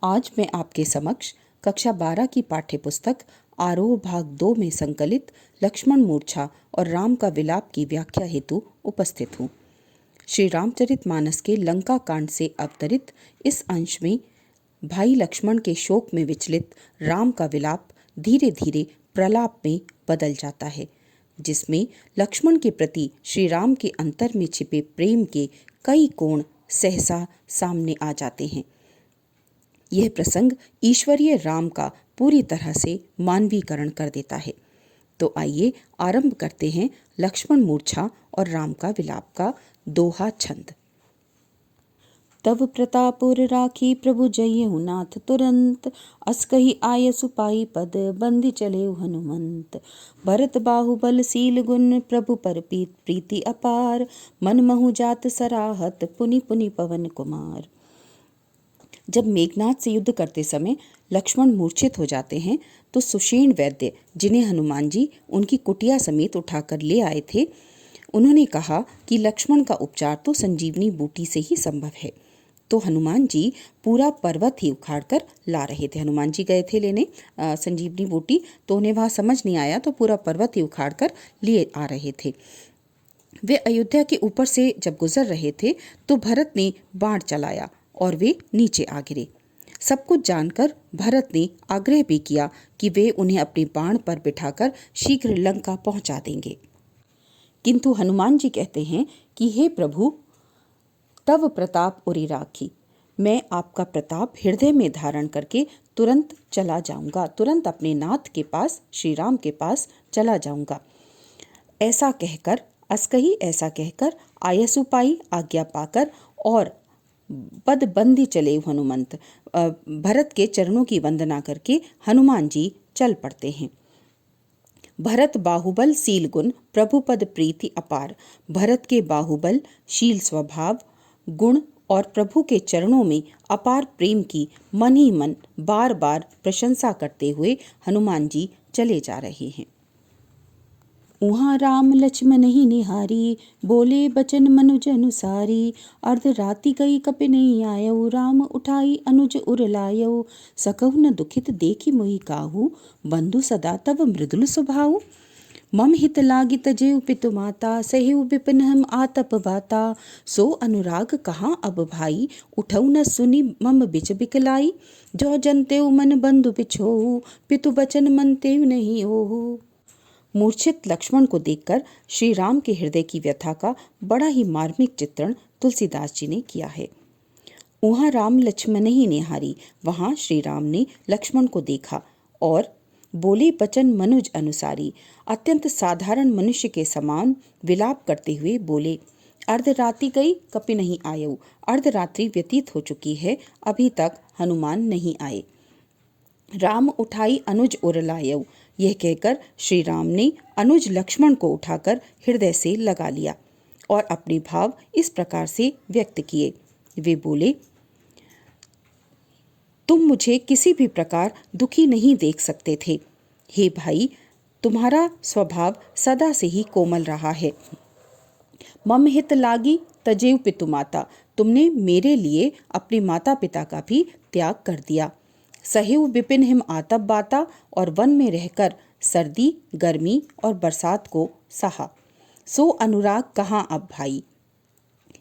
आज मैं आपके समक्ष कक्षा 12 की पाठ्य पुस्तक आरोह भाग 2 में संकलित लक्ष्मण मूर्छा और राम का विलाप की व्याख्या हेतु उपस्थित हूँ। श्री रामचरितमानस के लंका कांड से अवतरित इस अंश में भाई लक्ष्मण के शोक में विचलित राम का विलाप धीरे धीरे प्रलाप में बदल जाता है, जिसमें लक्ष्मण के प्रति श्री राम के अंतर में छिपे प्रेम के कई कोण सहसा सामने आ जाते हैं। यह प्रसंग ईश्वरीय राम का पूरी तरह से मानवीकरण कर देता है। तो आइए आरंभ करते हैं लक्ष्मण मूर्छा और राम का विलाप का दोहा छंद। तब प्रतापुर राखी प्रभु जयहु नाथ तुरंत, अस कही आय सुपाई पद बंदी चले हनुमंत। भरत बाहुबल सील गुण प्रभु पर प्रीति अपार, मन महु जात सराहत पुनि पुनि पवन कुमार। जब मेघनाद से युद्ध करते समय लक्ष्मण मूर्छित हो जाते हैं तो सुषेण वैद्य, जिन्हें हनुमान जी उनकी कुटिया समेत उठाकर ले आए थे, उन्होंने कहा कि लक्ष्मण का उपचार तो संजीवनी बूटी से ही संभव है। तो हनुमान जी पूरा पर्वत ही उखाड़ कर ला रहे थे। हनुमान जी गए थे लेने संजीवनी बूटी, तो उन्हें वहाँ समझ नहीं आया, तो पूरा पर्वत ही उखाड़ कर लिए आ रहे थे। वे अयोध्या के ऊपर से जब गुजर रहे थे तो भरत ने बाण चलाया और वे नीचे आ गिरे। सब कुछ जानकर भरत ने आग्रह भी किया कि वे उन्हें अपने बाण पर बिठाकर शीघ्र लंका पहुंचा देंगे, किंतु हनुमान जी कहते हैं कि हे प्रभु, तव प्रताप उरी राखी, मैं आपका प्रताप हृदय में धारण करके तुरंत चला जाऊंगा, तुरंत अपने नाथ के पास, श्री राम के पास चला जाऊंगा। ऐसा कहकर असकही ऐसा कहकर आयसु पाई आज्ञा पाकर और पदबंदी चले हनुमंत, भरत के चरणों की वंदना करके हनुमान जी चल पड़ते हैं। भरत बाहुबल शील गुण प्रभु पद प्रीति अपार, भरत के बाहुबल, शील स्वभाव, गुण और प्रभु के चरणों में अपार प्रेम की मन ही मन बार बार प्रशंसा करते हुए हनुमान जी चले जा रहे हैं। उहाँ राम लक्ष्मण ही निहारी, बोले बचन मनुज अनुसारी। अर्ध राति गई कपि नहीं आयऊ, राम उठाई अनुज उर लायऊ। सकहु न दुखित देखी मोहि काहू, बंधु सदा तब मृदुल स्वभाव। मम हित लागी तजेउ पितु माता, सहेउ विपिन हम आतप बाता। सो अनुराग कहाँ अब भाई, उठऊ न सुनी मम बिच बिकलाई। जो जनतेउ मन बंधु बिछोहु, पितु बचन मन तेउ नहीं ओहु। मूर्छित लक्ष्मण को देखकर श्री राम के हृदय की व्यथा का बड़ा ही मार्मिक चित्रण तुलसीदास जी ने किया है। उहाँ राम लक्ष्मण ही निहारी, वहाँ श्री राम ने लक्ष्मण को देखा और बोले बचन मनुज अनुसारी, अत्यंत साधारण मनुष्य के समान विलाप करते हुए बोले, अर्धरात्रि गई कपि नहीं आयऊ, अर्धरात्रि व्यतीत हो चुकी है, अभी तक हनुमान नहीं आए। राम उठाई अनुज उर लायऊ, यह कहकर श्री राम ने अनुज लक्ष्मण को उठाकर हृदय से लगा लिया और अपने भाव इस प्रकार से व्यक्त किए। वे बोले, तुम मुझे किसी भी प्रकार दुखी नहीं देख सकते थे। हे भाई, तुम्हारा स्वभाव सदा से ही कोमल रहा है। मम हित लागी तजेउ पितु माता, तुमने मेरे लिए अपने माता पिता का भी त्याग कर दिया। सहेउ विपिन हिम आतप बाता, और वन में रहकर सर्दी, गर्मी और बरसात को सहा। सो अनुराग कहाँ अब भाई,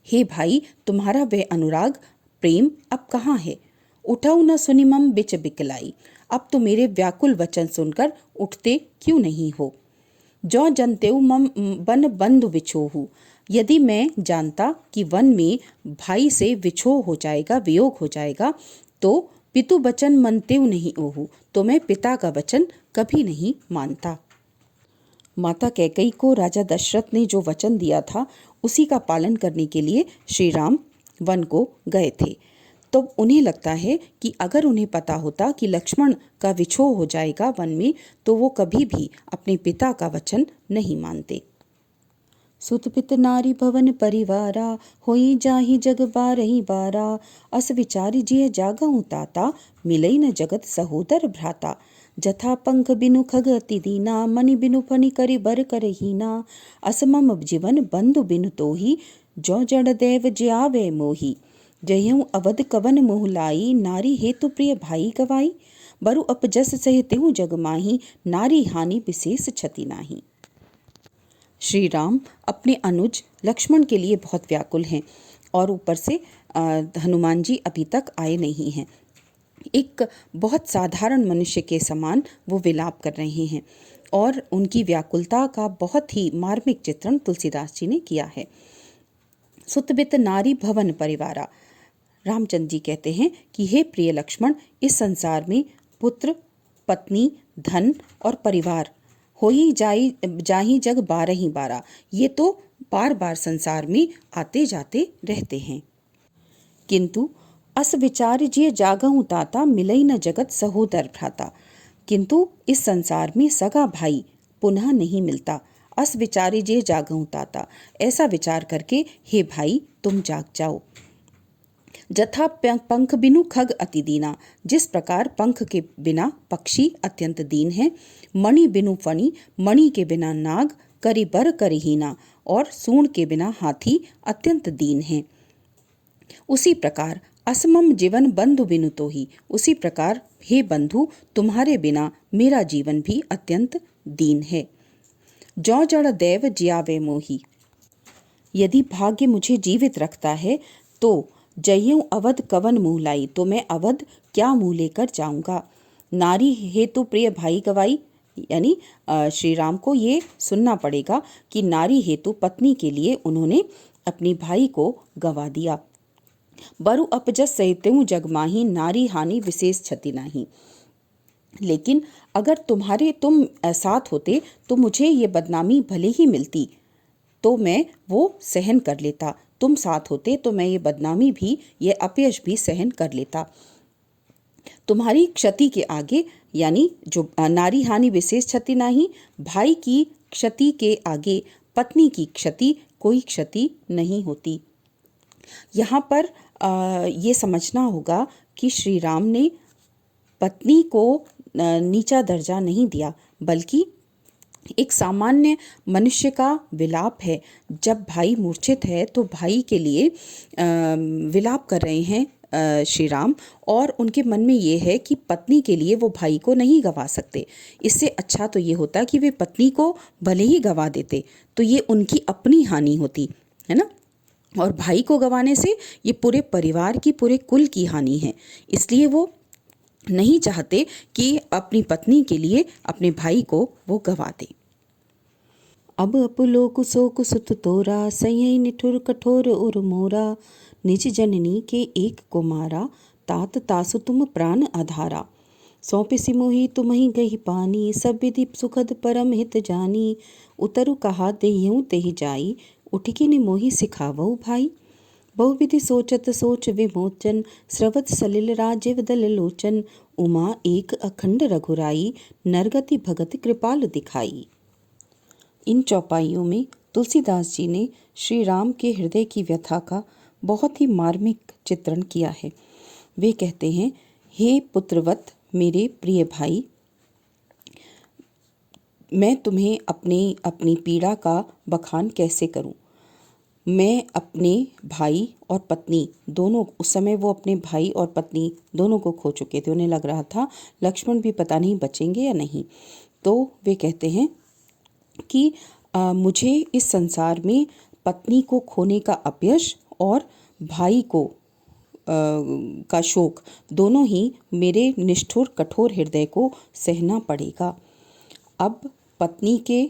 हे भाई, तुम्हारा वह अनुराग प्रेम अब कहाँ है। उठऊ न सुनि मम बिच बिकलाई, अब तो मेरे व्याकुल वचन सुनकर उठते क्यों नहीं हो। जो जनतेउ मम बन बंधु बिछोहु, यदि मैं जानता कि वन में भाई से विछोह हो जाएगा, वियोग हो जाएगा, तो पितु वचन मनतेउ नहीं ओहु, तो मैं पिता का वचन कभी नहीं मानता। माता कैकेयी को राजा दशरथ ने जो वचन दिया था उसी का पालन करने के लिए श्री राम वन को गए थे। तो उन्हें लगता है कि अगर उन्हें पता होता कि लक्ष्मण का विछोह हो जाएगा वन में, तो वो कभी भी अपने पिता का वचन नहीं मानते। सुत पित नारी भवन परिवारा, होई जाहि जग बारही बारा। अस विचारी जिय जागहु ताता, मिलई न जगत सहोदर भ्राता। जथा पंख बिनु खग अति दीना, मणि बिनु फणि करि बर करहीना। अस मम जीवन बंधु बिनु तोहि, जो जड़ देव ज्यावे मोहि। जयऊ अवध कवन मोह लाई, नारी हेतु प्रिय भाई गवाई। बरु अपजस सह तेहु जग माही, नारी हानि विशेष क्षति नाही। श्री राम अपने अनुज लक्ष्मण के लिए बहुत व्याकुल हैं और ऊपर से हनुमान जी अभी तक आए नहीं हैं। एक बहुत साधारण मनुष्य के समान वो विलाप कर रहे हैं और उनकी व्याकुलता का बहुत ही मार्मिक चित्रण तुलसीदास जी ने किया है। सुतबित नारी भवन परिवारा, रामचंद्र जी कहते हैं कि हे प्रिय लक्ष्मण, इस संसार में पुत्र, पत्नी, धन और परिवार हो ही जाही जग 12 ही 12, ये तो बार बार संसार में आते जाते रहते हैं। किंतु अस विचार जिय जागहु ताता, मिलई न जगत सहोदर भ्राता। किंतु इस संसार में सगा भाई पुनः नहीं मिलता। अस विचारे जिय जागहु ताता, ऐसा विचार करके हे भाई तुम जाग जाओ। जथा पंख बिनु खग अति दीना, जिस प्रकार पंख के बिना पक्षी अत्यंत दीन है। मणि बिनु फणी, मणि के बिना नाग, करि बर करिहीना, और सूंड के बिना हाथी अत्यंत दीन है। उसी प्रकार असमम जीवन बंधु बिनु तोही, उसी प्रकार हे बंधु तुम्हारे बिना मेरा जीवन भी अत्यंत दीन है। जौ जड़ दैव जियावे मोही, यदि भाग्य मुझे जीवित रखता है तो जयऊ अवध कवन मुँह लाई, तो मैं अवध क्या मुँह लेकर जाऊंगा। नारी हेतु प्रिय भाई गवाई, यानी श्री राम को ये सुनना पड़ेगा कि नारी हेतु पत्नी के लिए उन्होंने अपनी भाई को गवा दिया। बरु अपजस सहितेहु जग माही, नारी हानि विशेष क्षति नाही। लेकिन अगर तुम साथ होते तो मुझे ये बदनामी भले ही मिलती, तो मैं वो सहन कर लेता। तुम साथ होते तो मैं ये बदनामी भी, ये अपयश भी सहन कर लेता। तुम्हारी क्षति के आगे, यानी जो नारी हानि विशेष क्षति नहीं, भाई की क्षति के आगे पत्नी की क्षति कोई क्षति नहीं होती। यहाँ पर ये समझना होगा कि श्री राम ने पत्नी को नीचा दर्जा नहीं दिया, बल्कि एक सामान्य मनुष्य का विलाप है। जब भाई मूर्छित है तो भाई के लिए विलाप कर रहे हैं श्री राम, और उनके मन में ये है कि पत्नी के लिए वो भाई को नहीं गवा सकते। इससे अच्छा तो ये होता कि वे पत्नी को भले ही गवा देते, तो ये उनकी अपनी हानि होती है ना, और भाई को गंवाने से ये पूरे परिवार की, पूरे कुल की हानि है। इसलिए वो नहीं चाहते कि अपनी पत्नी के लिए अपने भाई को वो गवा दे। अब अपलोक शोक सुत तोरा, सयई निठुर कठोर उर मोरा। निज जननी के एक को मारा, तात तासु तुम प्राण आधारा। सौंपिसी मोहि तुम्हि गही पानी, सब विधि सुखद परम हित जानी। उतरु कहा देहूँ तेहि जाई, उठकी ने मोहि सिखावऊ भाई। बहुविधि सोचत सोच विमोचन, स्रवत सलिल राजीव दल लोचन। उमा एक अखंड रघुराई, नरगति भगत कृपाल दिखाई। इन चौपाइयों में तुलसीदास जी ने श्री राम के हृदय की व्यथा का बहुत ही मार्मिक चित्रण किया है। वे कहते हैं, हे पुत्रवत मेरे प्रिय भाई, मैं तुम्हें अपनी पीड़ा का बखान कैसे करूं। मैं अपने भाई और पत्नी दोनों, उस समय वो अपने भाई और पत्नी दोनों को खो चुके थे। उन्हें लग रहा था लक्ष्मण भी पता नहीं बचेंगे या नहीं। तो वे कहते हैं कि मुझे इस संसार में पत्नी को खोने का अपयश और भाई को का शोक, दोनों ही मेरे निष्ठुर कठोर हृदय को सहना पड़ेगा। अब पत्नी के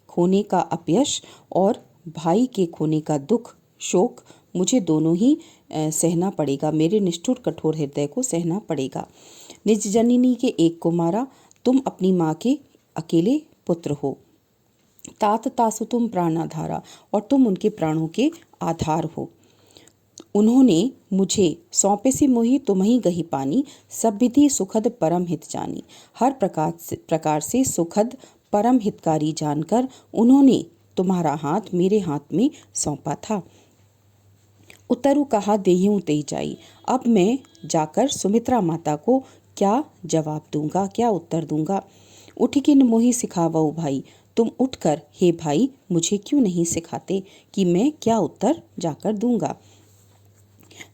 खोने का अपयश और भाई के खोने का दुख, शोक मुझे दोनों ही सहना पड़ेगा, मेरे निष्ठुर कठोर हृदय को सहना पड़ेगा। निज जननी के एक को मारा, तुम अपनी माँ के अकेले पुत्र हो। तात तासु तुम प्राणाधारा, और तुम उनके प्राणों के आधार हो। उन्होंने मुझे सौंपे सी मोहि तुम्हि गही पानी, सब विधि सुखद परम हित जानी। हर प्रकार से सुखद परम हितकारी जानकर उन्होंने तुम्हारा हाथ मेरे हाथ में सौंपा था। उतरु कहा देहूँ तेहि जाई, अब मैं जाकर सुमित्रा माता को क्या जवाब दूंगा, क्या उत्तर दूंगा। उठकिन मोहि सिखावऊ भाई, तुम उठकर हे भाई मुझे क्यों नहीं सिखाते कि मैं क्या उत्तर जाकर दूंगा।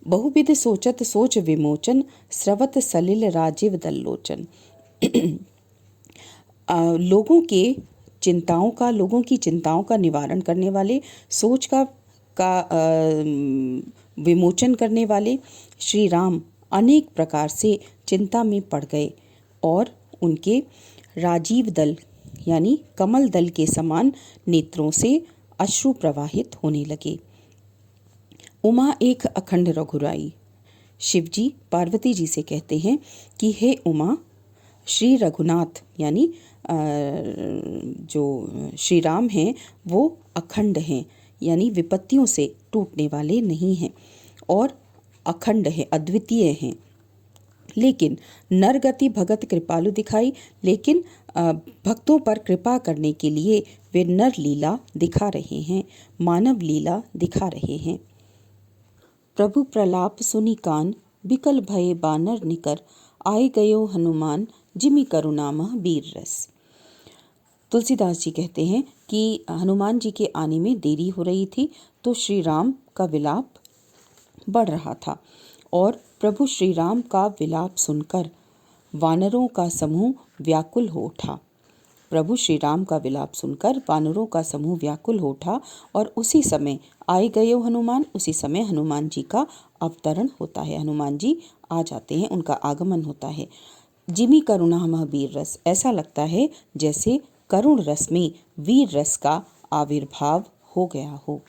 बहुविध सोचत सोच विमोचन, स्रवत सलिल राजीव दल्लोचन। लोगों की चिंताओं का निवारण करने वाले, सोच का विमोचन करने वाले श्री राम अनेक प्रकार से चिंता में पड़ गए और उनके राजीव दल यानी कमल दल के समान नेत्रों से अश्रु प्रवाहित होने लगे। उमा एक अखंड रघुराई। शिवजी पार्वती जी से कहते हैं कि हे उमा, श्री रघुनाथ यानी जो श्री राम हैं वो अखंड हैं, यानी विपत्तियों से टूटने वाले नहीं हैं और अखंड हैं, अद्वितीय हैं। लेकिन नरगति भगत कृपालु दिखाई, लेकिन भक्तों पर कृपा करने के लिए वे नर लीला दिखा रहे हैं, मानव लीला दिखा रहे हैं। प्रभु प्रलाप सुनि कान, बिकल भये बानर निकर, आए गयो हनुमान, जिमि करुणामह वीर रस। तुलसीदास जी कहते हैं कि हनुमान जी के आने में देरी हो रही थी, तो श्री राम का विलाप बढ़ रहा था और प्रभु श्री राम का विलाप सुनकर वानरों का समूह व्याकुल हो उठा। प्रभु श्री राम का विलाप सुनकर वानरों का समूह व्याकुल हो उठा और उसी समय आए गए हनुमान, उसी समय हनुमान जी का अवतरण होता है, हनुमान जी आ जाते हैं, उनका आगमन होता है। जिमि करुणामह वीर रस, ऐसा लगता है जैसे करुण रस में वीर रस का आविर्भाव हो गया हो।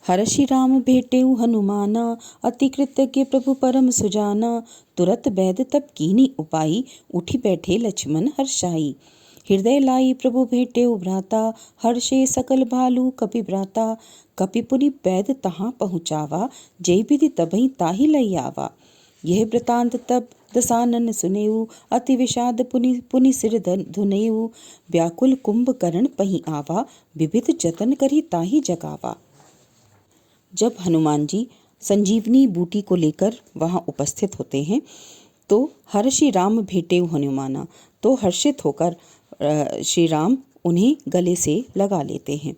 हर्षि राम भेटेउ हनुमाना, अति कृतज्ञ प्रभु परम सुजाना, तुरत बैद तब कीनी उपाई, उठी बैठे लक्ष्मण हर्षाई। हृदय लाई प्रभु भेटेउ भ्राता, हर्षे सकल भालू कपि भ्राता, कपि पुनि बैद तहाँ पहुँचावा, जय विधि तबहि ताहि लई आवा। यह वृतांत तब दसानन सुनेऊ, अति विषाद पुनि पुनि सिर धुनेऊ, व्याकुल कुंभकर्ण पहि आवा, विविध जतन करी ताहि जगावा। जब हनुमान जी संजीवनी बूटी को लेकर वहाँ उपस्थित होते हैं तो हर्षि राम भेटेउ हनुमाना, तो हर्षित होकर श्री राम उन्हें गले से लगा लेते हैं।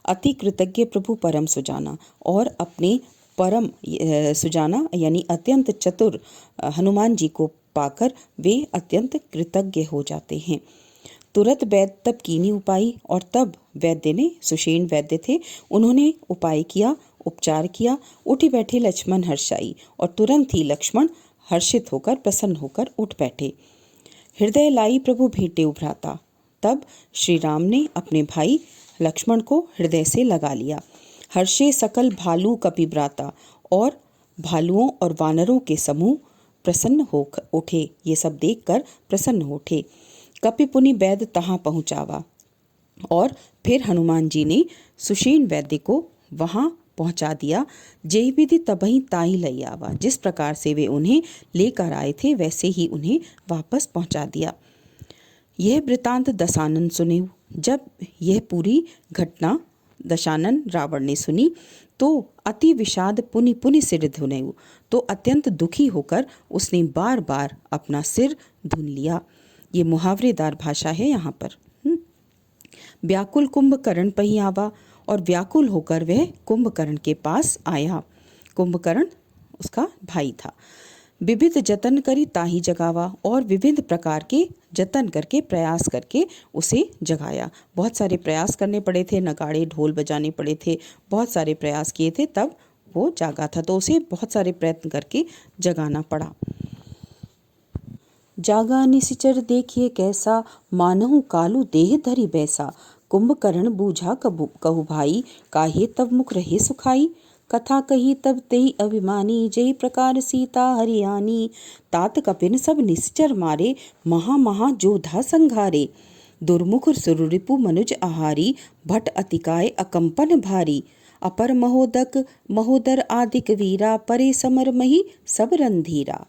अति कृतज्ञ प्रभु परम सुजाना, और अपने परम सुजाना यानी अत्यंत चतुर हनुमान जी को पाकर वे अत्यंत कृतज्ञ हो जाते हैं। तुरत वैद्य तब कीनी उपाई, और तब वैद्य ने, सुषेण वैद्य थे, उन्होंने उपाय किया, उपचार किया। उठी बैठे लक्ष्मण हर्षाई, और तुरंत ही लक्ष्मण हर्षित होकर प्रसन्न होकर उठ बैठे। हृदय लाई प्रभु भेटेउ भ्राता, तब श्री राम ने अपने भाई लक्ष्मण को हृदय से लगा लिया। हर्षे सकल भालू कपि भ्राता, और भालुओं और वानरों के समूह प्रसन्न हो उठे, ये सब देखकर प्रसन्न हो उठे। कपि पुनि वैद तहाँ पहुँचावा, और फिर हनुमान जी ने सुषेण वैद्य को वहाँ पहुँचा दिया। जय विधि तबहि ताहि लई आवा, जिस प्रकार से वे उन्हें लेकर आए थे वैसे ही उन्हें वापस पहुँचा दिया। यह वृतांत दशानन सुनेऊ, जब यह पूरी घटना दशानन रावण ने सुनी तो अति विषाद पुनि पुनि सिर धुनेऊ, तो अत्यंत दुखी होकर उसने बार बार अपना सिर धुन लिया। ये मुहावरेदार भाषा है यहाँ पर। व्याकुल कुंभकर्ण पहि आवा, और व्याकुल होकर वह कुंभकर्ण के पास आया। कुंभकर्ण उसका भाई था। विविध जतन करी ताहि जगावा, और विविध प्रकार के जतन करके, प्रयास करके उसे जगाया। बहुत सारे प्रयास करने पड़े थे, नगाड़े ढोल बजाने पड़े थे, बहुत सारे प्रयास किए थे, तब वो जागा था, तो उसे बहुत सारे प्रयत्न करके जगाना पड़ा। जागा निशिचर देखिए कैसा, मानहु कालू देह धरि बैसा, कुंभकर्ण बूझा कहु भाई, काहे तब मुख रहे सुखाई। कथा कही तब तेहि अभिमानी, जय प्रकार सीता हरियाणी, तात कपिन सब निश्चर मारे, महा महा जोधा संघारे। दुर्मुख सुररिपु मनुज आहारी, भट अतिकाय अकंपन भारी, अपर महोदर आदिक वीरा, परे समर मही सब रणधीरा।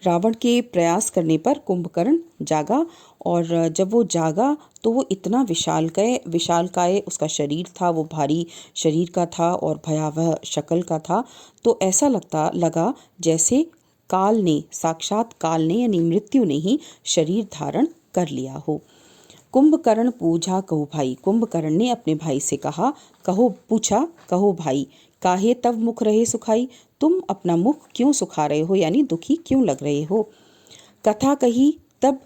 रावण के प्रयास करने पर कुंभकर्ण जागा, और जब वो जागा तो वो इतना विशालकाय उसका शरीर था, वो भारी शरीर का था और भयावह शक्ल का था। तो ऐसा लगा जैसे साक्षात काल ने यानी मृत्यु ने ही शरीर धारण कर लिया हो। कुंभकर्ण पूछा कहु भाई, कुंभकर्ण ने अपने भाई से कहा, पूछा कहो भाई, काहे तब मुख रहे सुखाई, तुम अपना मुख क्यों सुखा रहे हो, यानी दुखी क्यों लग रहे हो। कथा कही तब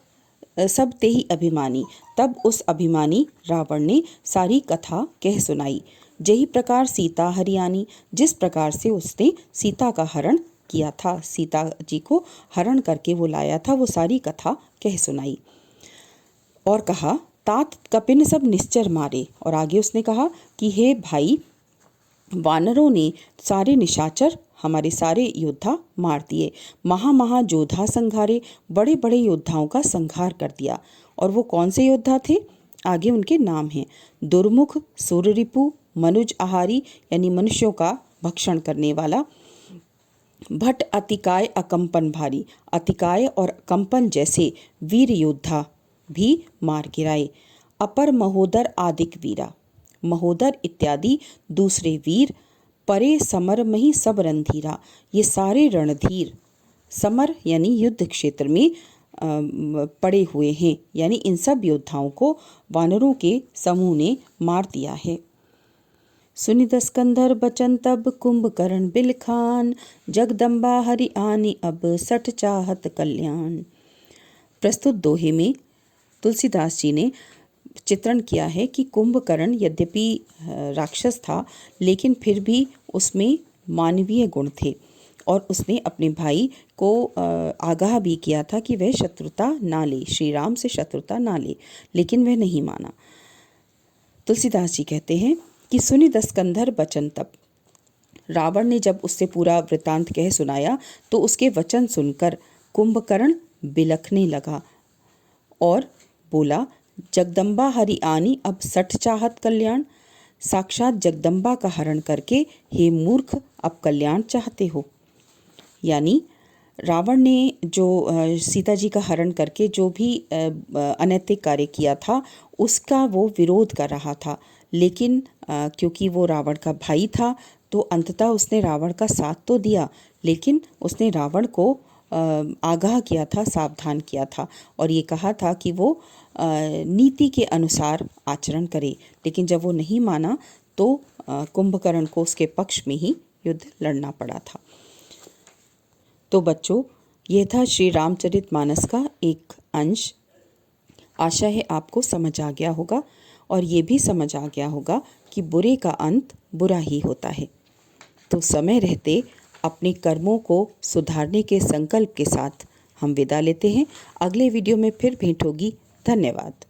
सब तेहि अभिमानी, तब उस अभिमानी रावण ने सारी कथा कह सुनाई। जही प्रकार सीता हरियाणी, जिस प्रकार से उसने सीता का हरण किया था, सीता जी को हरण करके वो लाया था, वो सारी कथा कह सुनाई। और कहा तात कपिन सब निश्चर मारे, और आगे उसने कहा कि हे भाई, वानरों ने सारे निशाचर, हमारे सारे योद्धा मार दिए। महा योद्धा संघारे, बड़े बड़े योद्धाओं का संहार कर दिया। और वो कौन से योद्धा थे, आगे उनके नाम हैं। दुर्मुख, सूररिपु, मनुज आहारी यानी मनुष्यों का भक्षण करने वाला, भट्ट, अतिकाय, अकंपन भारी, अतिकाय और कंपन जैसे वीर योद्धा भी मार गिराए। अपर महोदर आदिक वीरा, महोदर इत्यादि दूसरे वीर, परे समर मही सब रणधीरा, ये सारे रणधीर, समर यानी युद्ध क्षेत्र में पड़े हुए हैं, यानी इन सब योद्धाओं को वानरों के समूह ने मार दिया है। सुनि दस्कंधर बचन तब कुंभकर्ण बिलखान, जगदम्बा हरि आनी अब सठ चाहत कल्याण। प्रस्तुत दोहे में तुलसीदास जी ने चित्रण किया है कि कुंभकर्ण यद्यपि राक्षस था, लेकिन फिर भी उसमें मानवीय गुण थे, और उसने अपने भाई को आगाह भी किया था कि वह शत्रुता ना ले, श्री राम से शत्रुता ना ले, लेकिन वह नहीं माना। तुलसीदास जी कहते हैं कि सुनि दस्कंधर बचन तब, रावण ने जब उससे पूरा वृतांत कह सुनाया तो उसके वचन सुनकर कुंभकर्ण बिलखने लगा और बोला, जगदम्बा हरि आनी अब सठ चाहत कल्याण, साक्षात जगदम्बा का हरण करके हे मूर्ख अब कल्याण चाहते हो। यानी रावण ने जो सीता जी का हरण करके जो भी अनैतिक कार्य किया था, उसका वो विरोध कर रहा था, लेकिन क्योंकि वो रावण का भाई था तो अंततः उसने रावण का साथ तो दिया, लेकिन उसने रावण को आगाह किया था, सावधान किया था, और ये कहा था कि वो नीति के अनुसार आचरण करे। लेकिन जब वो नहीं माना तो कुंभकर्ण को उसके पक्ष में ही युद्ध लड़ना पड़ा था। तो बच्चों, यह था श्री रामचरितमानस का एक अंश। आशा है आपको समझ आ गया होगा, और ये भी समझ आ गया होगा कि बुरे का अंत बुरा ही होता है। तो समय रहते अपने कर्मों को सुधारने के संकल्प के साथ हम विदा लेते हैं। अगले वीडियो में फिर भेंट होगी। धन्यवाद।